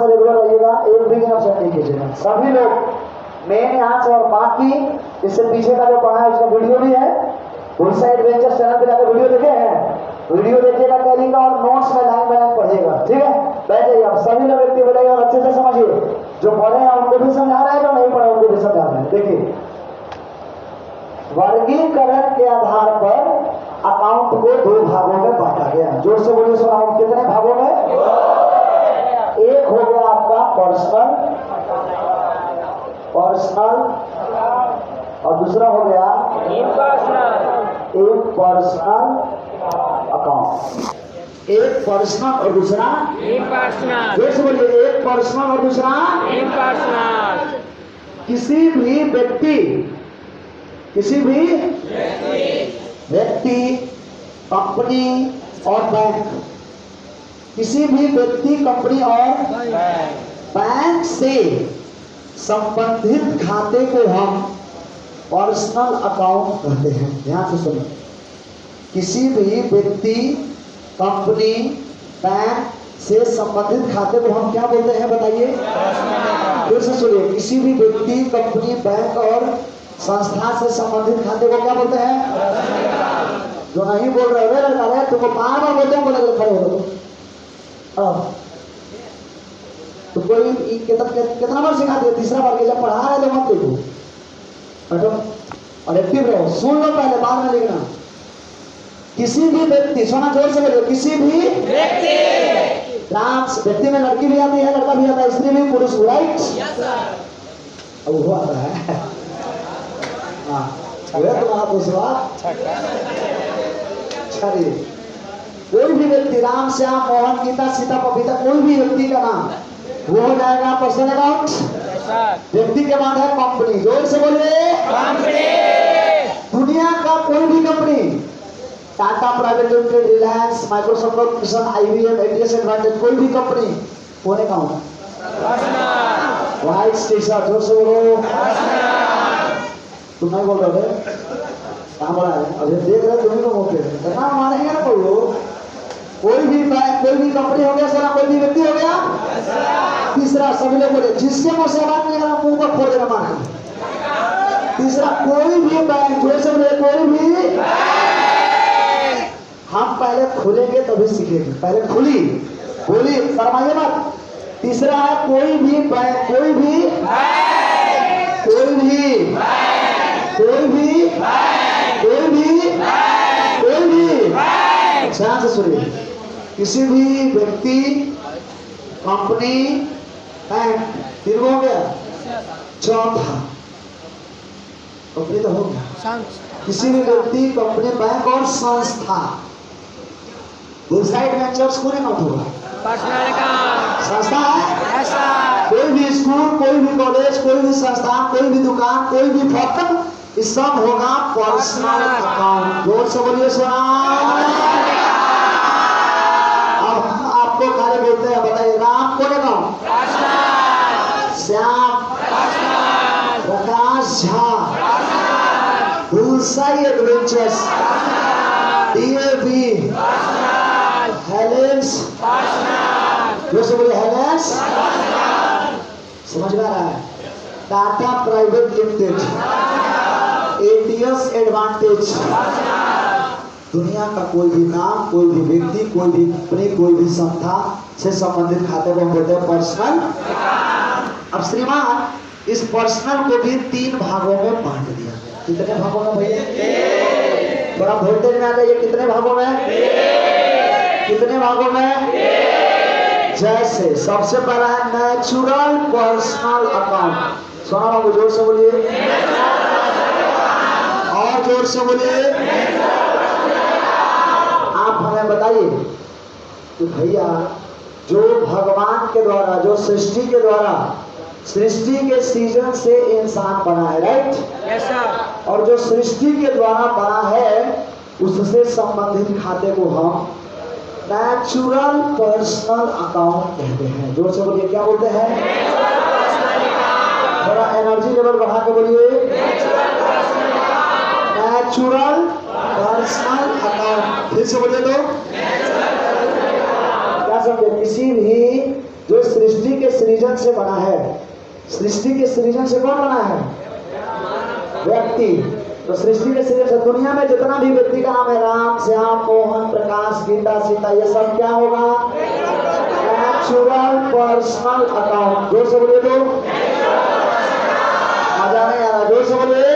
से रेगुलर रहिएगा, एक भी दिन अपसेंट नहीं कीजिएगा सभी लोग। मेन यहाँ से और बाकी इससे पीछे का जो पढ़ा है उसका वीडियो भी है, उस साइड वेंचर चैनल पे जाकर वीडियो देखे हैं, वीडियो देखिएगा टैली का और नोट्स में लाइन बाय लाइन पढ़िएगा। ठीक है, बैठ जाइए आप सभी लोग व्यक्ति बोलेंगे और अच्छे से समझिए, जो पढ़े हैं उनको भी समझा रहे हैं, जो नहीं पढ़े उनको भी समझा रहे हैं। देखिए, वर्गीकरण के आधार पर अकाउंट को दो भागों में बांटा गया। जोर से बोलिए सुनाओ, कितने भागों में? एक हो गया आपका पर्सनल और दूसरा हो गया इम्पर्सनल अकाउंट। एक पर्सनल और दूसरा इम्पर्सनल। जोर से बोलिए, एक पर्सनल और दूसरा इम्पर्सनल। किसी भी व्यक्ति कंपनी और बैंक, किसी भी व्यक्ति कंपनी और बैंक से संबंधित खाते को हम पर्सनल अकाउंट कहते हैं। ध्यान से सुनिए, किसी भी व्यक्ति कंपनी बैंक से संबंधित खाते को हम क्या बोलते हैं बताइए? फिर से सुनिए, किसी भी व्यक्ति कंपनी बैंक और संस्था से संबंधित खाते को क्या बोलते हैं? जो नहीं बोल रहे वे लड़का रहे तुमको बार बार बोलते हैं, बोले खड़े हो तो कोई कितना बार सिखा दिया? तीसरा बार के जब पढ़ा रहे तो मत देखो, हटो और एक्टिव रहो, सुन लो पहले, बाद में लिखना। किसी भी व्यक्ति, सुना जोर से बोलो, किसी भी व्यक्ति में लड़की भी आती है, लड़का भी आता है, स्त्री भी, पुरुष भी, राइट? अब वो आता है तुम्हारा पुरुष। कोई भी व्यक्ति, राम श्याम मोहन गीता सीता पपीता, कोई भी व्यक्ति का नाम वो हो जाएगा पर्सनल अकाउंट। व्यक्ति के बाद है कंपनी। जोर से बोलिए, दुनिया का कोई भी company, Tata private limited, Reliance, Microsoft corporation, IBM, ATS advantage, कोई भी कंपनी कौन अकाउंट? White T-shirt. जोर से बोलो, तुम नहीं बोल रहे कहाँ बोला है? अभी देख रहे तुम्हें तो मौके कितना मानेंगे ना। कोई भी बैंक, कोई भी कंपनी हो गया सर, कोई भी व्यक्ति हो गया। तीसरा, सभी लोग बोले, जिसके मुंह से बात नहीं करना मुंह पर फोड़ देना माने। तीसरा, कोई भी बैंक, जैसे बोले कोई भी, हम पहले खुलेंगे तभी सीखेंगे, पहले खुली बोली, शर्माइए मत। तीसरा है कोई भी बैंक, कोई भी ध्यान से सुनिए, किसी भी व्यक्ति कंपनी बैंक, तीन हो गया। चौथा कंपनी तो हो गया, किसी भी व्यक्ति कंपनी बैंक और संस्था, वेबसाइट वेंचर्स को नहीं होगा, संस्था है। कोई भी स्कूल, कोई भी कॉलेज, कोई भी संस्थान, कोई भी दुकान, कोई भी फैक्ट्री, ये सब होगा पर्सनल अकाउंट। जोर से बोलिए सुना। अब आपको खाली बोलते हैं, बताइए, राम कौन account? Shyam, Prakash Jha, Bullseye Adventures, DAV, Helens, जो से बोले हेलेंस, समझ में आ रहा है? Tata private limited, ATS advantage. दुनिया का कोई भी नाम, कोई भी व्यक्ति, कोई भी कंपनी, कोई भी संस्था से संबंधित खाते को हम बोलते हैं पर्सनल। अब श्रीमान, इस पर्सनल को भी 3 भागों में बांट दिया गया। कितने भागों में भैया? थोड़ा वोल्टेज में आ जाइए, कितने भागों में? कितने भागों में? जैसे सबसे पहला है नेचुरल पर्सनल अकाउंट। सुना बाबू, जोर से बोलिए, और जोर से बोलिए। आप हमें बताइए कि भैया, जो भगवान के द्वारा, जो सृष्टि के द्वारा, सृष्टि के सीजन से इंसान बना है, राइट? Yes sir. और जो सृष्टि के द्वारा बना है, उससे संबंधित खाते को हम नेचुरल पर्सनल अकाउंट कहते हैं। जोर से बोलिए, क्या बोलते हैं? थोड़ा एनर्जी लेवल बढ़ा के बोलिए, नेचुरल पर्सनल अकाउंट। फिर से बोलिए तो क्या समझे? किसी भी जो सृष्टि के सृजन से बना है। सृष्टि के सृजन से कौन बना है? व्यक्ति। तो सृष्टि के सृजन से दुनिया में जितना भी व्यक्ति का नाम है, राम, श्याम, मोहन, प्रकाश, गीता, सीता, ये सब क्या होगा? Natural personal account. जोर से बोलिए तो मजा नहीं आ रहा, जोर से बोलिए।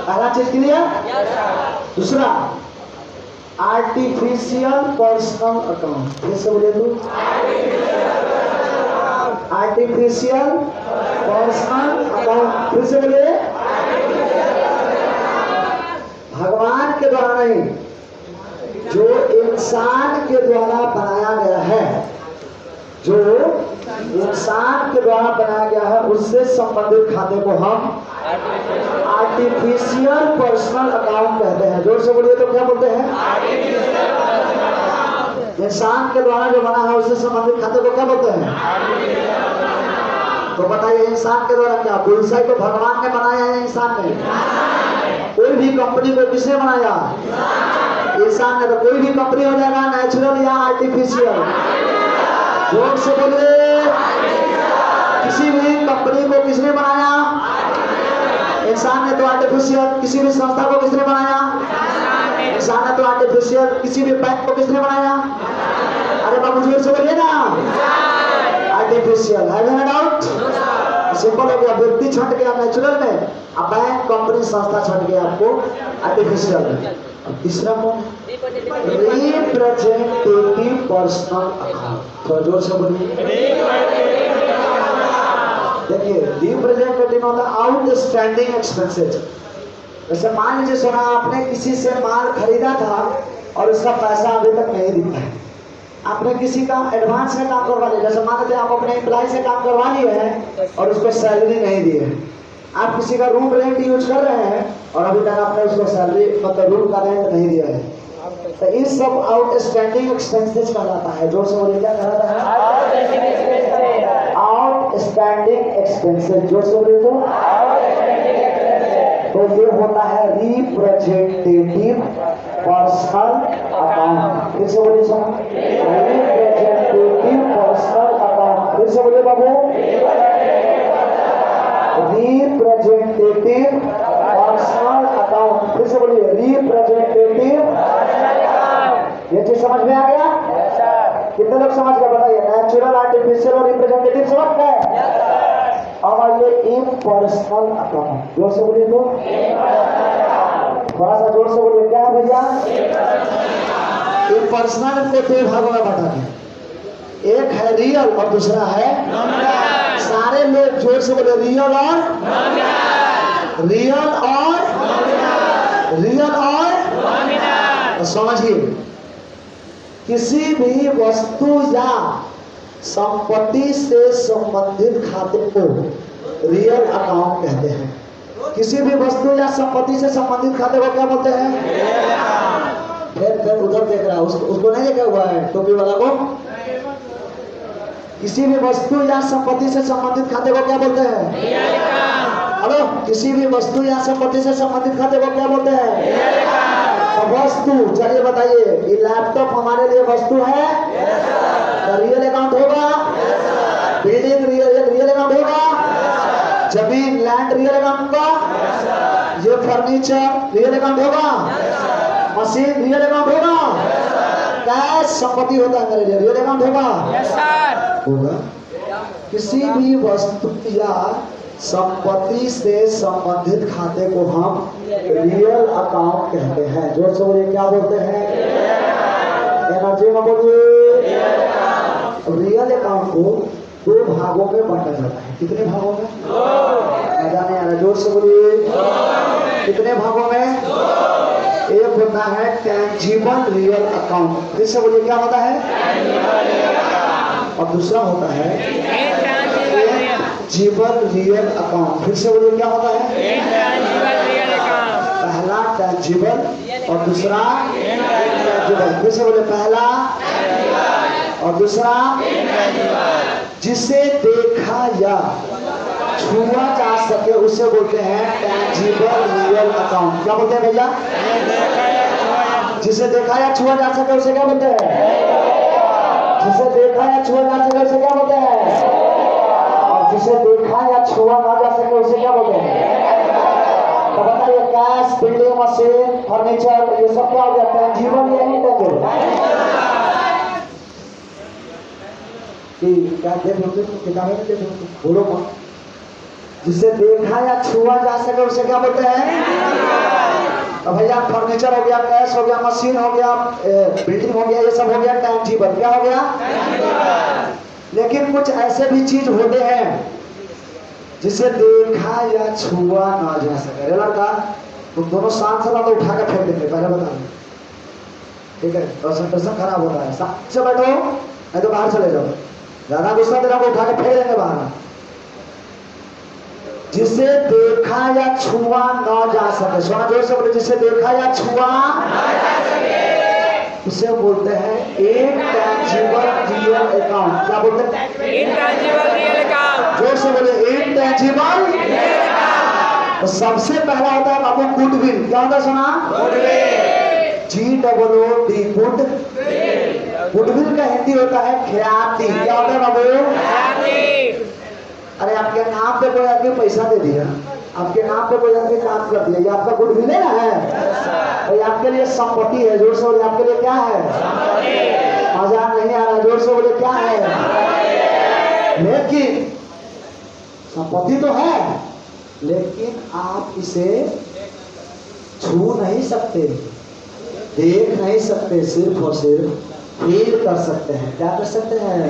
पहला चीज क्लियर। दूसरा आर्टिफिशियल पर्सनल अकाउंट। फिर से बोलिए तो आर्टिफिशियल पर्सनल अकाउंट। फिर से बोलिए। भगवान के द्वारा नहीं, जो इंसान के द्वारा बनाया गया है, जो इंसान के द्वारा बनाया गया है, उससे संबंधित खाते को हम आर्टिफिशियल पर्सनल अकाउंट कहते हैं। जोर से बोलिए तो क्या बोलते हैं? इंसान के द्वारा जो बना है उससे संबंधित खाते को क्या बोलते हैं? तो बताइए इंसान के द्वारा क्या? बुलसाई तो भगवान ने बनाया है, इंसान ने। कोई भी कंपनी को किसने बनाया? इंसान ने। तो कोई भी कंपनी हो जाएगा नेचुरल या आर्टिफिशियल? जोर से बोलिए। किसी भी कंपनी को किसने बनाया? इंसान ने। तो आर्टिफिशियल। किसी भी संस्था को किसने बनाया? इंसान ने। तो आर्टिफिशियल। किसी भी बैंक को किसने बनाया? अरे बाबू जोर से बोलिए ना। Artificial. Have you doubt? Simple हो गया। व्यक्ति छट गया नेचुरल में, अब बैंक, कंपनी, संस्था छट गया आपको आर्टिफिशियल में। तीसरा कौन? Representative personal account. थोड़ा जोर से बोलिए। देखिए रिप्रेजेंटेटिव होता है आउटस्टैंडिंग एक्सपेंसेस। जैसे मान लीजिए सोना, आपने किसी से माल खरीदा था और उसका पैसा अभी तक नहीं दिखा है। आपने किसी का एडवांस में काम करवा लिया। जैसे मान लीजिए आप अपने एम्प्लॉय से काम करवा लिए हैं और उसको सैलरी नहीं दी है। आप किसी का रूम रेंट यूज कर रहे हैं और अभी तक आपने उसको सैलरी मतलब रूम का रेंट नहीं दिया है। तो इस सब आउटस्टैंडिंग एक्सपेंसेस कहलाता है। जोर से बोलिए क्या कहलाता है? Outstanding expenses. जोर से बोलिए तो ये होता है रिप्रेजेंटेटिव पर्सनल अकाउंट। फिर से बोलिए सर। Representative personal account. फिर से बोलिए बाबू। Representative personal account. फिर से बोलिए रिप्रेजेंटेटिव। ये चीज समझ में आ गया? कितने लोग समझ गए बताइए? नेचुरल, आर्टिफिशियल और रिप्रेजेंटेटिव समझ गए? अब आइए इम्पर्सनल अकाउंट। जोर से बोलिए तो। थोड़ा सा जोर से बोलिए। क्या है भैया? इम्पर्सनल को दो भागों में बांटा है। एक है रियल और दूसरा है नॉमिनल। सारे लोग जोर से बोले रियल और नॉमिनल। रियल और नॉमिनल। रियल और नॉमिनल। समझिए, किसी भी वस्तु या संपत्ति से संबंधित खाते को रियल अकाउंट कहते हैं। किसी भी वस्तु या संपत्ति से संबंधित खाते को क्या बोलते हैं? फिर उधर देख रहा है, उसको नहीं देखा हुआ है टोपी वाला को। किसी भी वस्तु या संपत्ति से संबंधित खाते को क्या बोलते हैं? हेलो, किसी भी वस्तु या संपत्ति से संबंधित खाते को क्या बोलते हैं? तो वस्तु, चलिए बताइए, ये लैपटॉप हमारे लिए वस्तु है? रियल अकाउंट होगा? बिल्डिंग रियल अकाउंट होगा? जमीन, लैंड रियल अकाउंट होगा? ये फर्नीचर रियल अकाउंट होगा? मशीन रियल अकाउंट होगा? कैश संपत्ति होता है मेरे लिए, रियल अकाउंट होगा? होगा। किसी भी वस्तु या संपत्ति से संबंधित खाते को हम रियल अकाउंट कहते हैं। जोर से बोलिए क्या बोलते हैं? एनर्जी में बोलिए। रियल अकाउंट को दो भागों में बांटा जाता है। कितने भागों में? मजा नहीं आ रहा, जोर से बोलिए। कितने भागों में? एक होता है टेंजिबल रियल अकाउंट। फिर से बोलिए क्या होता है? और दूसरा होता है टेंजिबल रियल अकाउंट। फिर से बोलिए क्या होता है? पहला टेंजिबल और दूसरा इंटेंजिबल। फिर से बोलिए पहला और दूसरा। जिसे देखा या छुआ जा सके उसे बोलते हैं टेंजिबल रियल अकाउंट। क्या बोलते हैं भैया? जिसे देखा या छुआ जा सके उसे क्या बोलते हैं? जिसे देखा या छुआ जा सके उसे क्या बोलते हैं? और जिसे देखा या छुआ ना जा सके उसे क्या बोलते हैं? तो बताइए, कैश, बिल्डिंग, मशीन, फर्नीचर, ये सब क्या हो गया? टेंजिबल या इनटेंजिबल? क्या देख रहे हो? किताबें में देख रहे हो? बोलो कौन? जिसे देखा या छुआ जा सके उसे क्या बोलते हैं? तो भैया फर्नीचर हो गया, कैश हो गया, मशीन हो गया, बिल्डिंग हो गया, ये सब हो गया टेंजिबल। क्या हो गया? लेकिन कुछ ऐसे भी चीज होते हैं जिसे देखा या छुआ ना जा सके। अरे लड़का, तुम दोनों शांत से ना तो उठा के फेंक देंगे, पहले बता दो, ठीक है? कंसंट्रेशन खराब होता है। शांत से बैठो, नहीं तो बाहर चले जाओ। ज्यादा गुस्सा दे रहा को उठा के फेंक देंगे बाहर। जिसे देखा या छुआ न जा सके, सुना जोर से बोले, जिसे देखा या छुआ उसे बोलते हैं इनटैंजिबल रियल अकाउंट। क्या बोलते हैं? Intangible real account. जोर से बोले, इनटैंजिबल रियल अकाउंट। तो सबसे पहला होता है बाबू गुडविल। क्या होता है? सुना? गुडविल। GOOD, good. गुडविल का हिंदी होता है ख्याति। क्या होता है बाबू? ख्याति। अरे आपके नाम पे कोई आदमी पैसा दे दिया, आपके नाम पे कोई आदमी काम कर दिया, ये आपका गुडविल है ना? है तो आपके लिए संपत्ति है। जोर से बोले, आपके लिए क्या है? मजाक नहीं आ रहा, जोर से बोले क्या है? लेकिन संपत्ति तो है, लेकिन आप इसे छू नहीं सकते, देख नहीं सकते, सिर्फ और सिर्फ फील कर सकते हैं। क्या कर सकते हैं?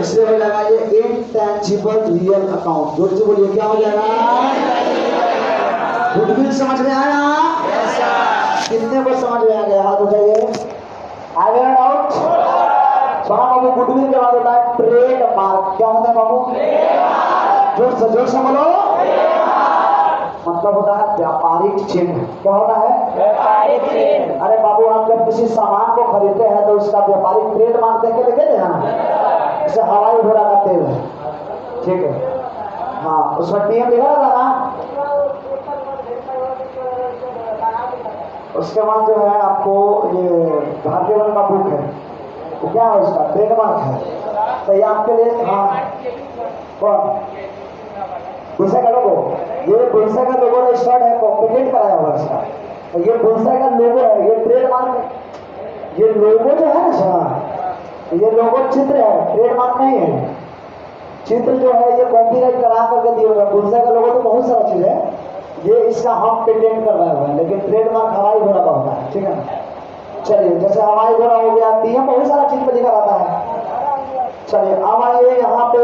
इसलिए मैं लगाइए इनटैंजिबल रियल अकाउंट। जोर से बोलिए, क्या हो जाएगा? गुडविल समझ में आया? कितने को समझ में आ गया? हाथ उठाइए। आ गया डाउट? सुना बाबू, गुडविल के बाद होता है ट्रेडमार्क। क्या होता है बाबू? जोर से बोलो। मतलब होता है व्यापारिक चिन्ह। क्या होता है? व्यापारिक चिन्ह। अरे बाबू, आप जब किसी सामान को खरीदते हैं तो उसका व्यापारिक ट्रेडमार्क देख के देते हैं। जैसे हवाई घोड़ा का तेल है, ठीक है? हाँ, उसमें टीएम लिखा था ना। उसके बाद जो है आपको ये भारतीय वन का बुक है, तो क्या है? उसका ट्रेडमार्क है। तो ये आपके लिए, हाँ कौन? बुलसे का लोगो। ये बुलसे का लोगो रजिस्टर्ड है, पेटेंट कराया हुआ इसका। तो ये बुलसे का लोगो है, ये ट्रेडमार्क। ये लोगो जो है ना सर, ये लोगो चित्र है, ट्रेडमार्क नहीं है। चित्र जो है ये कॉपीराइट करा करके दिए हुए। बुलसे का लोगो तो बहुत सारा चीज है, ये इसका हम पेटेंट कर रहे हैं, लेकिन ट्रेडमार्क हवाई घोड़ा का होता है, ठीक है? चलिए, जैसे हवाई घोड़ा हो गया, टीएम बहुत सारा चीज पे लिखा रहता है। चलिए, अब आइए यहाँ पे,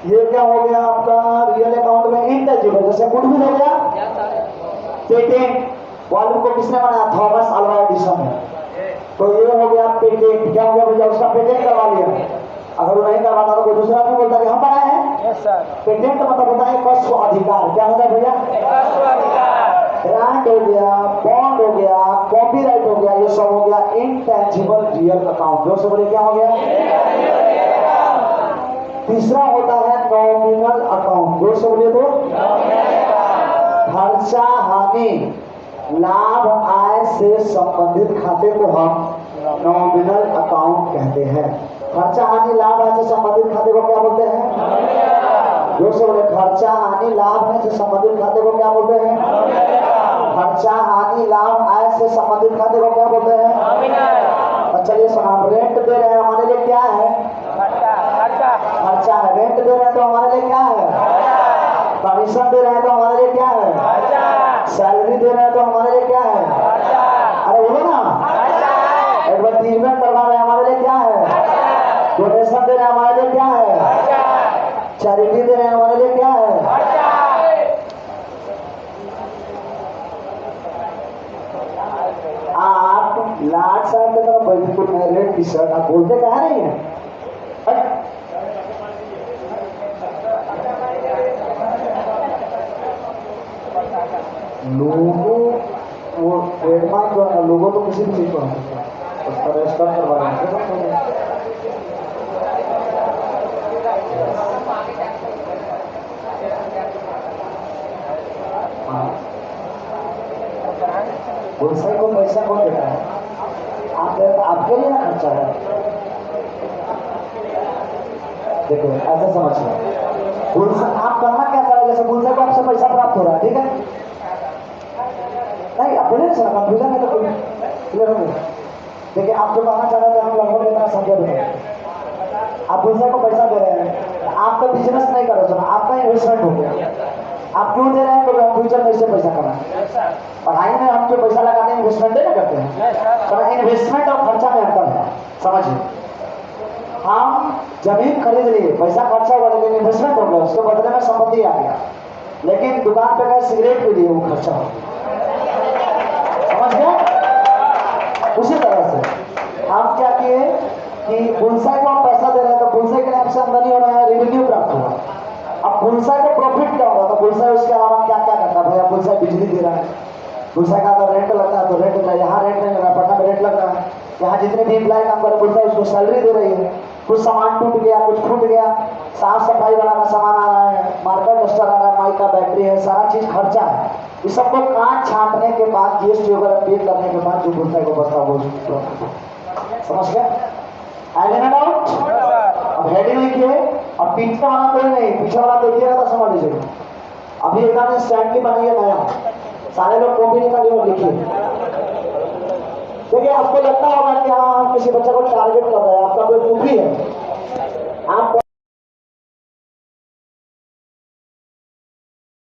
ये क्या हो गया आपका रियल अकाउंट में? इनटैंजिबल। जैसे गुडविल हो गया, पेटेंट। वॉल्यूम को किसने बनाया? थॉमस अल्वा एडिसन ने। तो ये हो गया पेटेंट। क्या हो गया भैया? उसका पेटेंट करवा लिया। अगर वो नहीं करवाता तो कोई दूसरा भी बोलता कि हम बनाए हैं। Yes sir. पेटेंट मतलब होता है कस्व अधिकार। क्या होता है भैया? कस्व अधिकार। ग्रांट हो गया, बॉन्ड हो गया, कॉपीराइट हो गया, ये सब हो गया इनटैंजिबल रियल अकाउंट। जोर से बोले, क्या हो गया? तीसरा होता है नॉमिनल अकाउंट। जोर से बोलिए तो। खर्चा, हानि, लाभ, आय से संबंधित खाते को हम नॉमिनल अकाउंट कहते हैं। खर्चा, हानि, लाभ, आय से संबंधित खाते को क्या बोलते हैं? जोर से बोले, खर्चा, हानि, लाभ, आय से संबंधित खाते को क्या बोलते हैं? खर्चा, हानि, लाभ, आय से संबंधित खाते को क्या बोलते हैं? अच्छा, ये सुना, रेंट दे रहे हैं, हमारे लिए क्या है? खर्चा है। रेंट दे रहे हैं तो हमारे लिए क्या है? कमीशन दे रहे हैं तो हमारे लिए क्या है? सैलरी दे रहे हैं तो हमारे लिए क्या है? अरे बोलो ना। एडवर्टीजमेंट करवा रहे हैं, हमारे लिए क्या है? डोनेशन दे रहे हैं, हमारे लिए क्या है? चैरिटी दे रहे हैं, हमारे लिए क्या है? आप लाट साहब की तरफ बैठे, रेड टी शर्ट, आप बोलते कहा नहीं है? लोगों, वो ट्रेडमार्क जो है, लोगों तो किसी भी चीज को उसका रजिस्टर करवा रहे हैं। व्यवसाय को पैसा कौन देता है? आप, आपके लिए ना खर्चा है। देखो ऐसे समझिए, आप करना क्या करें, जैसे बुलसे को आपसे पैसा प्राप्त हो रहा है, ठीक है, नहीं आप बोलिए सर, कंफ्यूजन है तो क्लियर हो गया। देखिए आप जो कहना चाह रहे थे हम लगभग इतना समझे हुए, आप बुलसे को पैसा दे रहे हैं, आपका बिजनेस नहीं कर रहे हो, आपका इन्वेस्टमेंट हो गया। आप क्यों दे रहे हैं, तो हम फ्यूचर में इससे पैसा कमाएं। पढ़ाई में हम जो पैसा लगाते हैं इन्वेस्टमेंट नहीं करते हैं, तो इन्वेस्टमेंट और खर्चा में अंतर है, समझिए। हम जमीन खरीद लिए, पैसा खर्चा हुआ, लेकिन इन्वेस्टमेंट हो गया, उसके बदले में संपत्ति आ गया। लेकिन दुकान पे गए सिगरेट पी लिए, वो खर्चा हो गया, समझ गए। उसी तरह से हम क्या किए कि बुलसाई को हम पैसा दे रहे हैं, तो बुलसाई के लिए आपसे आमदनी हो रहा है, रेवेन्यू प्राप्त हुआ। अब बुलसाई को प्रॉफिट क्या होगा, तो बुलसाई उसके अलावा क्या क्या करता है, भैया बुलसाई बिजली दे रहा है, बुलसाई का अगर रेंट लगता है तो रेंट, यहाँ रेंट नहीं लग रहा, पटना में रेंट लग रहा है, यहाँ जितने भी एम्प्लॉय काम कर रहे बुलसाई उसको सैलरी दे रही है। कुछ सामान टूट गया, कुछ फूट गया, साफ सफाई वाला का सामान आ रहा है, मार्कर डस्टर आ रहा है, माइक का बैटरी है, सारा चीज खर्चा है। इस सबको काट छाटने के बाद, जीएसटी वगैरह पे करने के बाद जो बुलसाई को बचता वो समझ गया, आइडिया डाउट। अब हेडिंग लिखिए, अब पीछे वाला कोई नहीं, पीछे वाला देखिएगा तो समझ लीजिएगा। अभी एकदम स्टैंड की बनाइए नया, सारे लोग कॉपी निकालिए और लिखिए। देखिए आपको लगता होगा कि हाँ हम किसी बच्चे को टारगेट कर रहे हैं, आपका कोई कॉपी है, आप